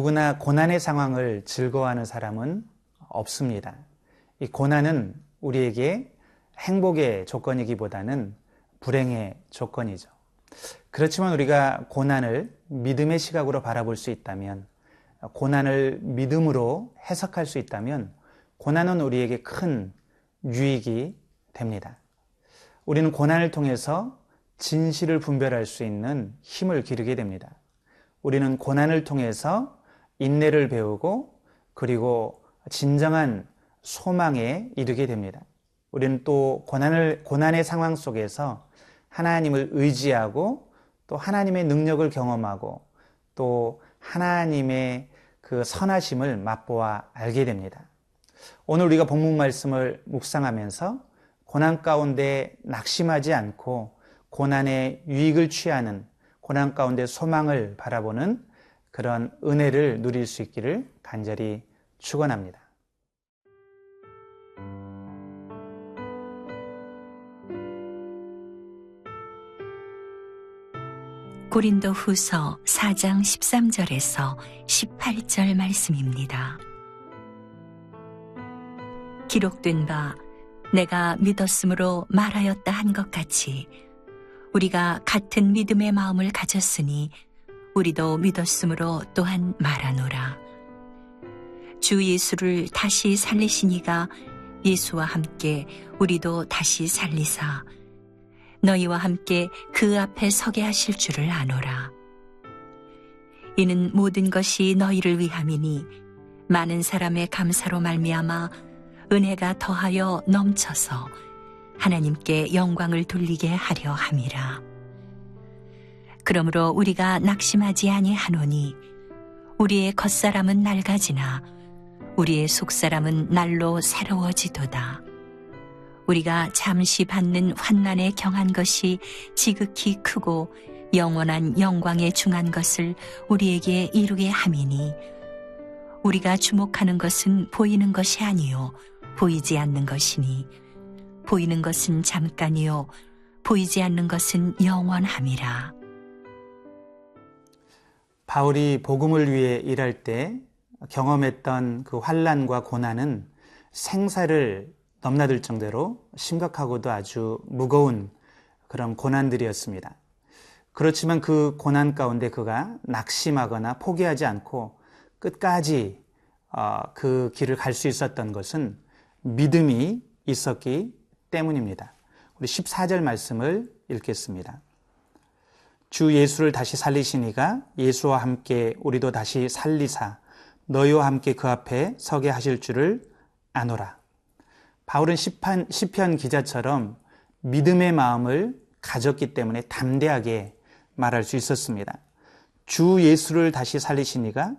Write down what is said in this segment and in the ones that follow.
누구나 고난의 상황을 즐거워하는 사람은 없습니다. 이 고난은 우리에게 행복의 조건이기보다는 불행의 조건이죠. 그렇지만 우리가 고난을 믿음의 시각으로 바라볼 수 있다면, 고난을 믿음으로 해석할 수 있다면 고난은 우리에게 큰 유익이 됩니다. 우리는 고난을 통해서 진실을 분별할 수 있는 힘을 기르게 됩니다. 우리는 고난을 통해서 인내를 배우고 그리고 진정한 소망에 이르게 됩니다. 우리는 또 고난의 상황 속에서 하나님을 의지하고 또 하나님의 능력을 경험하고 또 하나님의 그 선하심을 맛보아 알게 됩니다. 오늘 우리가 본문 말씀을 묵상하면서 고난 가운데 낙심하지 않고 고난의 유익을 취하는, 고난 가운데 소망을 바라보는 그런 은혜를 누릴 수 있기를 간절히 축원합니다. 고린도후서 4장 13절에서 18절 말씀입니다. 기록된 바 내가 믿었으므로 말하였다 한 것 같이 우리가 같은 믿음의 마음을 가졌으니 우리도 믿었으므로 또한 말하노라. 주 예수를 다시 살리시니가 예수와 함께 우리도 다시 살리사 너희와 함께 그 앞에 서게 하실 줄을 아노라. 이는 모든 것이 너희를 위함이니 많은 사람의 감사로 말미암아 은혜가 더하여 넘쳐서 하나님께 영광을 돌리게 하려 함이라. 그러므로 우리가 낙심하지 아니하노니 우리의 겉사람은 낡아지나 우리의 속사람은 날로 새로워지도다. 우리가 잠시 받는 환난에 경한 것이 지극히 크고 영원한 영광에 중한 것을 우리에게 이루게 함이니 우리가 주목하는 것은 보이는 것이 아니요 보이지 않는 것이니 보이는 것은 잠깐이요 보이지 않는 것은 영원함이라. 바울이 복음을 위해 일할 때 경험했던 그 환난과 고난은 생사를 넘나들 정도로 심각하고도 아주 무거운 그런 고난들이었습니다. 그렇지만 그 고난 가운데 그가 낙심하거나 포기하지 않고 끝까지 그 길을 갈 수 있었던 것은 믿음이 있었기 때문입니다. 우리 14절 말씀을 읽겠습니다. 주 예수를 다시 살리시니가 예수와 함께 우리도 다시 살리사 너희와 함께 그 앞에 서게 하실 줄을 아노라. 바울은 시편 기자처럼 믿음의 마음을 가졌기 때문에 담대하게 말할 수 있었습니다. 주 예수를 다시 살리시니가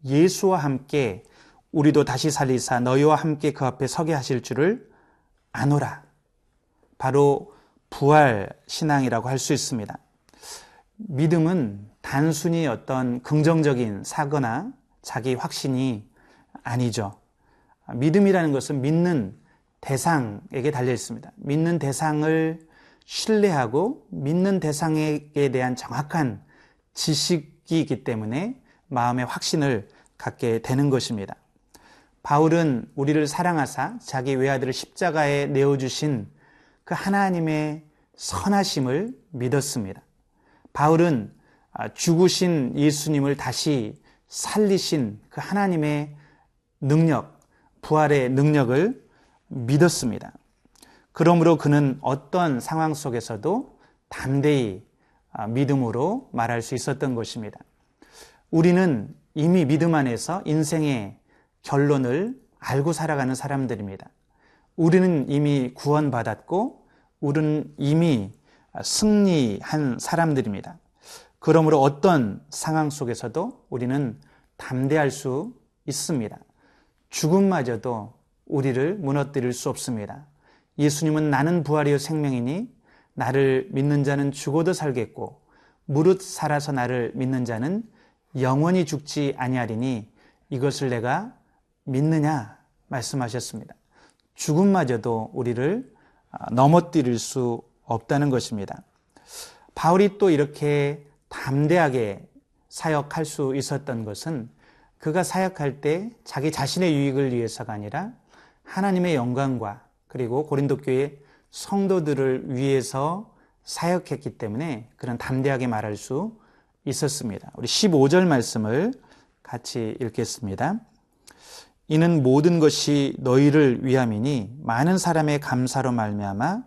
예수와 함께 우리도 다시 살리사 너희와 함께 그 앞에 서게 하실 줄을 아노라. 바로 부활 신앙이라고 할 수 있습니다. 믿음은 단순히 어떤 긍정적인 사고나 자기 확신이 아니죠. 믿음이라는 것은 믿는 대상에게 달려 있습니다. 믿는 대상을 신뢰하고 믿는 대상에 대한 정확한 지식이 있기 때문에 마음의 확신을 갖게 되는 것입니다. 바울은 우리를 사랑하사 자기 외아들을 십자가에 내어주신 그 하나님의 선하심을 믿었습니다. 바울은 죽으신 예수님을 다시 살리신 그 하나님의 능력, 부활의 능력을 믿었습니다. 그러므로 그는 어떤 상황 속에서도 담대히 믿음으로 말할 수 있었던 것입니다. 우리는 이미 믿음 안에서 인생의 결론을 알고 살아가는 사람들입니다. 우리는 이미 구원받았고 우리는 이미 승리한 사람들입니다. 그러므로 어떤 상황 속에서도 우리는 담대할 수 있습니다. 죽음마저도 우리를 무너뜨릴 수 없습니다. 예수님은 나는 부활이요 생명이니 나를 믿는 자는 죽어도 살겠고 무릇 살아서 나를 믿는 자는 영원히 죽지 아니하리니 이것을 내가 믿느냐 말씀하셨습니다. 죽음마저도 우리를 넘어뜨릴 수 없다는 것입니다. 바울이 또 이렇게 담대하게 사역할 수 있었던 것은 그가 사역할 때 자기 자신의 유익을 위해서가 아니라 하나님의 영광과 그리고 고린도 교회 성도들을 위해서 사역했기 때문에 그런 담대하게 말할 수 있었습니다. 우리 15절 말씀을 같이 읽겠습니다. 이는 모든 것이 너희를 위함이니 많은 사람의 감사로 말미암아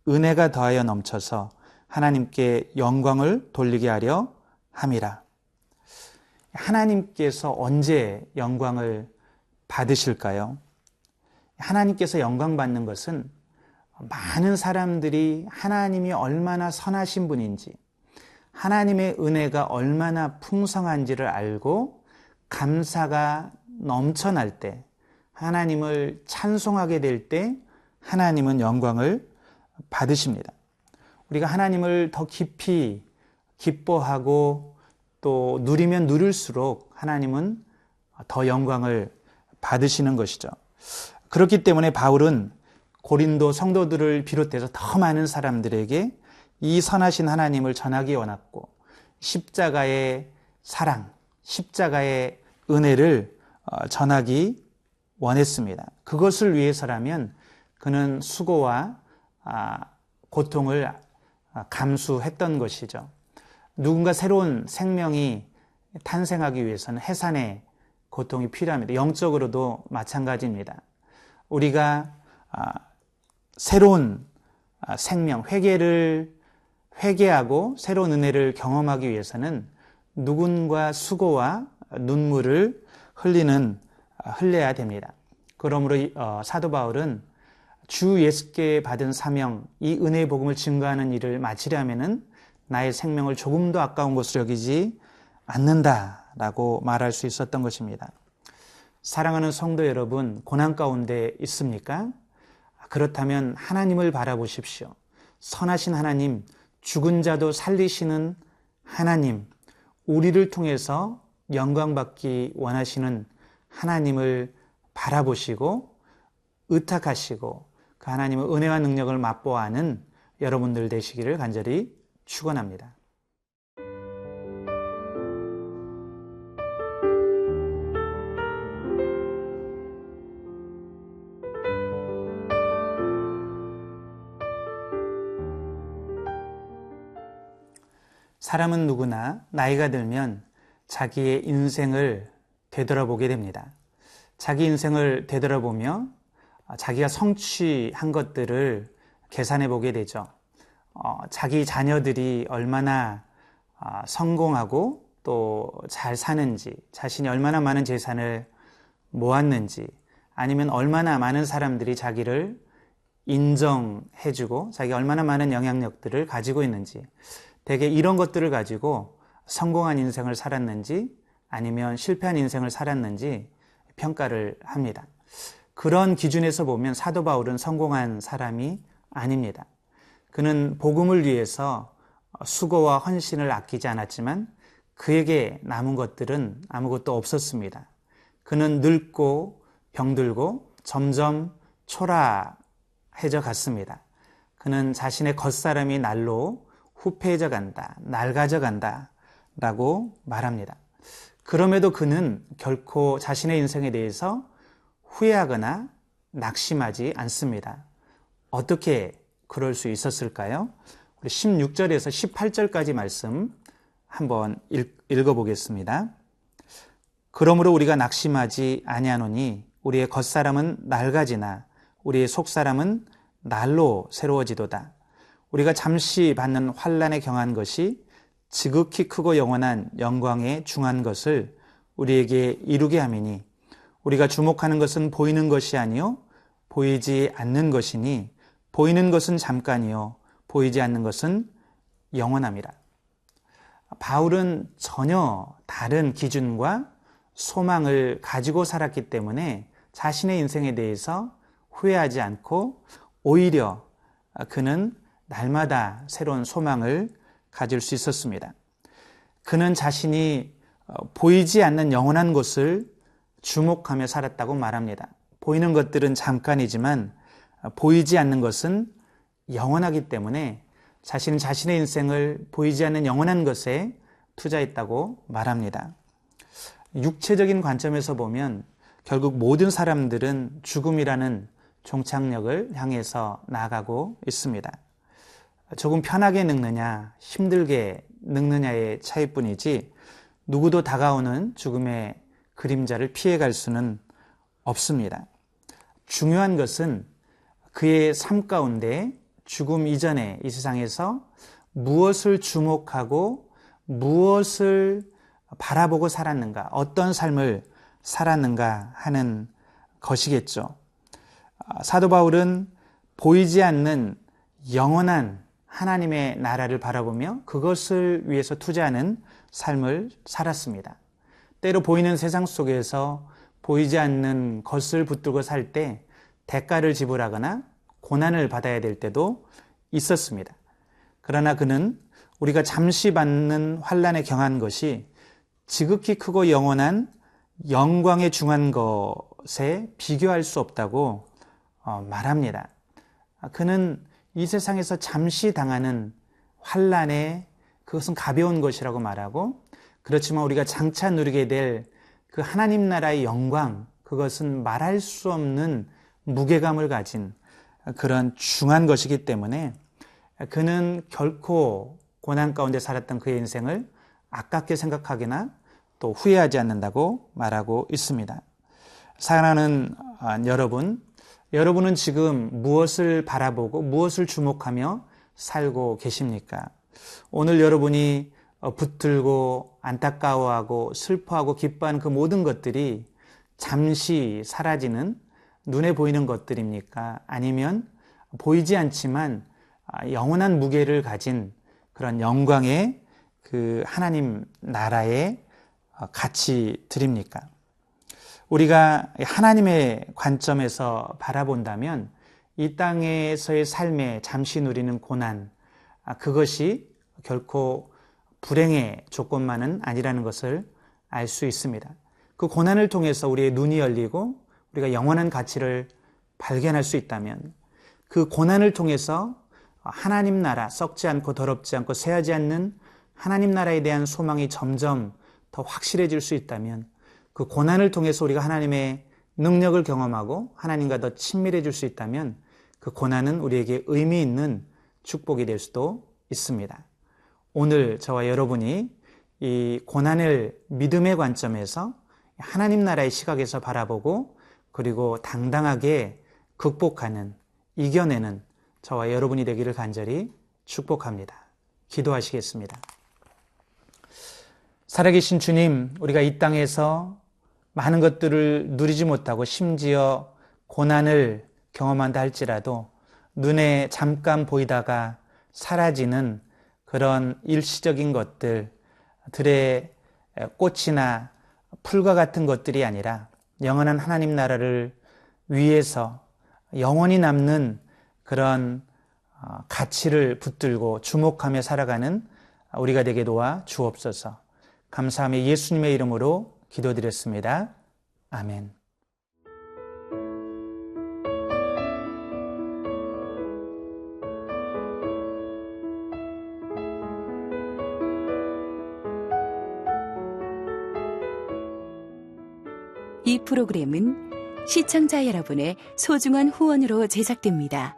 은혜가 더하여 넘쳐서 하나님께 영광을 돌리게 하려 함이라. 하나님께서 언제 영광을 받으실까요? 하나님께서 영광 받는 것은 많은 사람들이 하나님이 얼마나 선하신 분인지, 하나님의 은혜가 얼마나 풍성한지를 알고 감사가 넘쳐날 때, 하나님을 찬송하게 될 때 하나님은 영광을 받으십니다. 우리가 하나님을 더 깊이 기뻐하고 또 누리면 누릴수록 하나님은 더 영광을 받으시는 것이죠. 그렇기 때문에 바울은 고린도 성도들을 비롯해서 더 많은 사람들에게 이 선하신 하나님을 전하기 원했고 십자가의 사랑, 십자가의 은혜를 전하기 원했습니다. 그것을 위해서라면 그는 수고와 고통을 감수했던 것이죠. 누군가 새로운 생명이 탄생하기 위해서는 해산의 고통이 필요합니다. 영적으로도 마찬가지입니다. 우리가 새로운 생명, 회개하고 새로운 은혜를 경험하기 위해서는 누군가 수고와 눈물을 흘려야 됩니다. 그러므로 사도 바울은 주 예수께 받은 사명, 이 은혜의 복음을 증거하는 일을 마치려면은 나의 생명을 조금 더 아까운 것으로 여기지 않는다라고 말할 수 있었던 것입니다. 사랑하는 성도 여러분, 고난 가운데 있습니까? 그렇다면 하나님을 바라보십시오. 선하신 하나님, 죽은 자도 살리시는 하나님, 우리를 통해서 영광받기 원하시는 하나님을 바라보시고 의탁하시고 그 하나님의 은혜와 능력을 맛보아하는 여러분들 되시기를 간절히 축원합니다. 사람은 누구나 나이가 들면 자기의 인생을 되돌아보게 됩니다. 자기 인생을 되돌아보며 자기가 성취한 것들을 계산해 보게 되죠. 자기 자녀들이 얼마나 성공하고 또 잘 사는지, 자신이 얼마나 많은 재산을 모았는지, 아니면 얼마나 많은 사람들이 자기를 인정해주고 자기가 얼마나 많은 영향력들을 가지고 있는지, 대개 이런 것들을 가지고 성공한 인생을 살았는지 아니면 실패한 인생을 살았는지 평가를 합니다. 그런 기준에서 보면 사도 바울은 성공한 사람이 아닙니다. 그는 복음을 위해서 수고와 헌신을 아끼지 않았지만 그에게 남은 것들은 아무것도 없었습니다. 그는 늙고 병들고 점점 초라해져 갔습니다. 그는 자신의 겉사람이 날로 후패해져 간다, 낡아져 간다 라고 말합니다. 그럼에도 그는 결코 자신의 인생에 대해서 후회하거나 낙심하지 않습니다. 어떻게 그럴 수 있었을까요? 우리 16절에서 18절까지 말씀 한번 읽어보겠습니다. 그러므로 우리가 낙심하지 아니하노니 우리의 겉사람은 낡아지나 우리의 속사람은 날로 새로워지도다. 우리가 잠시 받는 환난에 경한 것이 지극히 크고 영원한 영광에 중한 것을 우리에게 이루게 함이니 우리가 주목하는 것은 보이는 것이 아니요 보이지 않는 것이니 보이는 것은 잠깐이요 보이지 않는 것은 영원함이라. 바울은 전혀 다른 기준과 소망을 가지고 살았기 때문에 자신의 인생에 대해서 후회하지 않고 오히려 그는 날마다 새로운 소망을 가질 수 있었습니다. 그는 자신이 보이지 않는 영원한 것을 주목하며 살았다고 말합니다. 보이는 것들은 잠깐이지만 보이지 않는 것은 영원하기 때문에 자신은 자신의 인생을 보이지 않는 영원한 것에 투자했다고 말합니다. 육체적인 관점에서 보면 결국 모든 사람들은 죽음이라는 종착역을 향해서 나아가고 있습니다. 조금 편하게 늙느냐, 힘들게 늙느냐의 차이뿐이지 누구도 다가오는 죽음의 그림자를 피해갈 수는 없습니다. 중요한 것은 그의 삶 가운데 죽음 이전에 이 세상에서 무엇을 주목하고 무엇을 바라보고 살았는가, 어떤 삶을 살았는가 하는 것이겠죠. 사도 바울은 보이지 않는 영원한 하나님의 나라를 바라보며 그것을 위해서 투자하는 삶을 살았습니다. 때로 보이는 세상 속에서 보이지 않는 것을 붙들고 살 때 대가를 지불하거나 고난을 받아야 될 때도 있었습니다. 그러나 그는 우리가 잠시 받는 환난에 경한 것이 지극히 크고 영원한 영광에 중한 것에 비교할 수 없다고 말합니다. 그는 이 세상에서 잠시 당하는 환난에 그것은 가벼운 것이라고 말하고, 그렇지만 우리가 장차 누리게 될 그 하나님 나라의 영광, 그것은 말할 수 없는 무게감을 가진 그런 중한 것이기 때문에 그는 결코 고난 가운데 살았던 그의 인생을 아깝게 생각하거나 또 후회하지 않는다고 말하고 있습니다. 사랑하는 여러분은 지금 무엇을 바라보고 무엇을 주목하며 살고 계십니까? 오늘 여러분이 붙들고 안타까워하고 슬퍼하고 기뻐하는 그 모든 것들이 잠시 사라지는 눈에 보이는 것들입니까? 아니면 보이지 않지만 영원한 무게를 가진 그런 영광의 그 하나님 나라의 가치들입니까? 우리가 하나님의 관점에서 바라본다면 이 땅에서의 삶에 잠시 누리는 고난, 그것이 결코 불행의 조건만은 아니라는 것을 알 수 있습니다. 그 고난을 통해서 우리의 눈이 열리고 우리가 영원한 가치를 발견할 수 있다면, 그 고난을 통해서 하나님 나라, 썩지 않고 더럽지 않고 쇠하지 않는 하나님 나라에 대한 소망이 점점 더 확실해질 수 있다면, 그 고난을 통해서 우리가 하나님의 능력을 경험하고 하나님과 더 친밀해질 수 있다면 그 고난은 우리에게 의미 있는 축복이 될 수도 있습니다. 오늘 저와 여러분이 이 고난을 믿음의 관점에서 하나님 나라의 시각에서 바라보고 그리고 당당하게 극복하는, 이겨내는 저와 여러분이 되기를 간절히 축복합니다. 기도하시겠습니다. 살아계신 주님, 우리가 이 땅에서 많은 것들을 누리지 못하고 심지어 고난을 경험한다 할지라도 눈에 잠깐 보이다가 사라지는 그런 일시적인 것들, 들의 꽃이나 풀과 같은 것들이 아니라 영원한 하나님 나라를 위해서 영원히 남는 그런 가치를 붙들고 주목하며 살아가는 우리가 되게 도와 주옵소서. 감사하며 예수님의 이름으로 기도드렸습니다. 아멘. 이 프로그램은 시청자 여러분의 소중한 후원으로 제작됩니다.